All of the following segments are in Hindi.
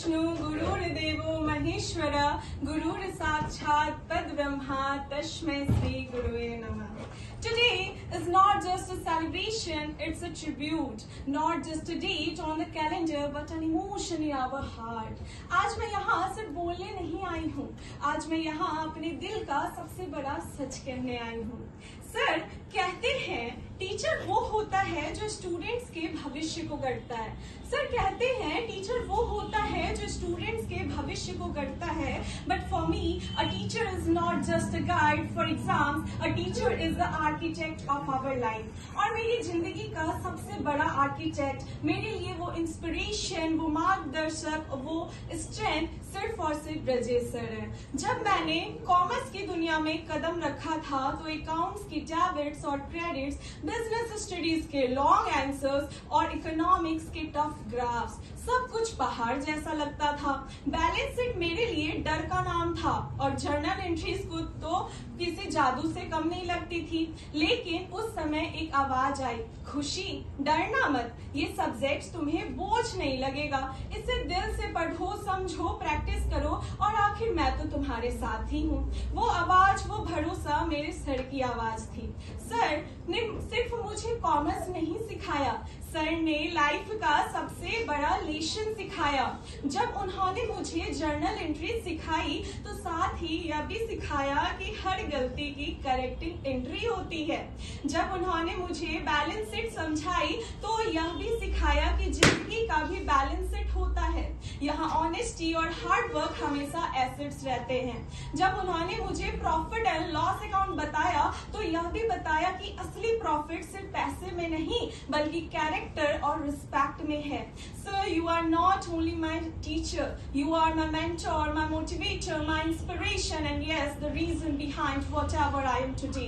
विष्णु गुरुर्देवो महेश्वर गुरुर साक्षात् परब्रह्म तस्मै श्री गुरुवे नमः। Today is not just a celebration, it's a tribute, not just a date on the calendar but an emotion in our heart। आज मैं यहाँ सिर्फ बोलने नहीं आई हूँ, आज मैं यहाँ अपने दिल का सबसे बड़ा सच कहने आई हूँ। सर कहते हैं टीचर वो होता है जो स्टूडेंट्स के भविष्य को गढ़ता है। सर कहते हैं टीचर वो होता है जो स्टूडेंट्स के भविष्य को गढ़ता है। But for me a teacher is not just a guide for exams, a teacher is the architect of our life. और मेरी जिंदगी का सबसे बड़ा आर्किटेक्ट, मेरे लिए वो इंस्पिरेशन, वो मार्गदर्शक, वो स्ट्रेंथ सिर्फ और सिर्फ ब्रजेश सर है। जब मैंने कॉमर्स की दुनिया में कदम रखा था तो अकाउंट्स की डेबिट्स और क्रेडिट्स, बिजनेस स्टडीज के लॉन्ग आंसर्स और इकोनॉमिक्स के टफ ग्राफ्स सब कुछ पहाड़ जैसा लगता था। बैलेंस शीट मेरे लिए डर का नाम था और जर्नल एंट्रीज को तो किसी जादू से कम नहीं लगती थी। लेकिन उस समय एक आवाज आई, खुशी डरना मत, ये सब्जेक्ट्स तुम्हें बोझ नहीं लगेगा, इसे दिल से पढ़ो, समझो, प्रैक्टिस करो और आखिर मैं तो तुम्हारे साथ ही हूँ। वो आवाज, वो भरोसा मेरे सर की आवाज थी। सर ने सिर्फ मुझे कॉमर्स नहीं सिखाया, सर ने लाइफ का सबसे बड़ा लेसन सिखाया। जब उन्होंने मुझे जर्नल एंट्री सिखाई तो साथ ही यह भी सिखाया कि हर गलती की करेक्टिंग एंट्री होती है। जब उन्होंने मुझे बैलेंस शीट समझाई तो यह भी सिखाया कि जिंदगी का भी बैलेंस शीट होता है। यहाँ ऑनेस्टी और हार्ड वर्क हमेशा एसेट्स रहते हैं। जब उन्होंने मुझे प्रॉफिट एंड लॉस अकाउंट बताया तो यह भी बताया कि असली प्रॉफिट सिर्फ पैसे में नहीं बल्कि कैरेक्टर और रिस्पेक्ट में है। Sir you are not only my teacher, you are my mentor, my motivator, my inspiration and yes the reason behind whatever I am today.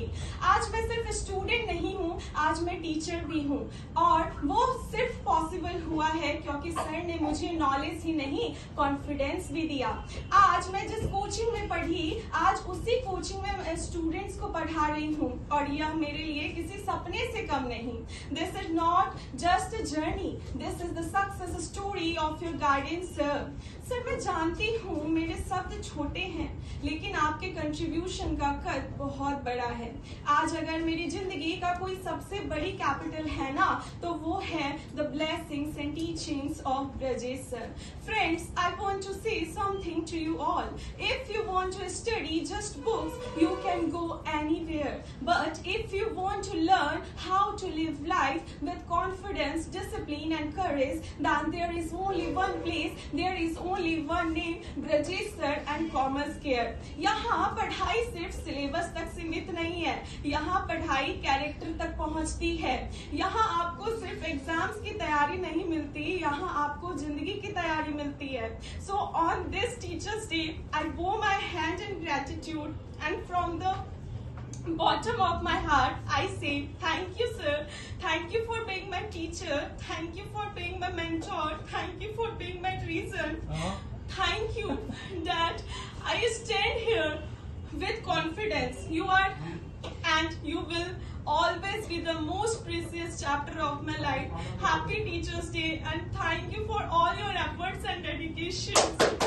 आज मैं सिर्फ स्टूडेंट नहीं हूँ, आज मैं टीचर भी हूँ और वो सिर्फ पॉसिबल हुआ है क्योंकि सर ने मुझे नॉलेज ही नहीं कॉन्फिडेंस भी दिया। आज मैं जिस कोचिंग में पढ़ी, आज उसी कोचिंग में स्टूडेंट्स को पढ़ा रही हूँ और यह मेरे लिए किसी सपने से कम नहीं। This is not just a journey, this is the success story of your guidance sir. Sir मैं जानती हूँ मेरे शब्द छोटे हैं लेकिन आपके कंट्रीब्यूशन का कद बहुत बड़ा है। आज अगर मेरी जिंदगी का कोई सबसे बड़ी कैपिटल है ना तो वो है the blessings and teachings of Brajesh sir. Friends, I want to say something to you all. If you want to study just books, you can go anywhere. But if you want to learn how to live life with confidence, discipline and courage, then there is only one place, there is only one name, Brajesh Sir and Commerce Care. यहाँ पढ़ाई सिर्फ सिलेबस तक सीमित नहीं है, यहाँ पढ़ाई कैरेक्टर तक पहुँचती है। यहाँ आपको सिर्फ एग्जाम्स की तैयारी नहीं मिलती, यहाँ आपको जिंदगी की तैयारी मिलती है। So on this Teachers Day, I bow my hand in gratitude and from the bottom of my heart, I say thank you sir, thank you for being my teacher, thank you for being my mentor, thank you for being my reason, thank you that I stand here with confidence. You are and you will always be the most precious chapter of my life. Happy Teachers Day and thank you for all your efforts and dedication.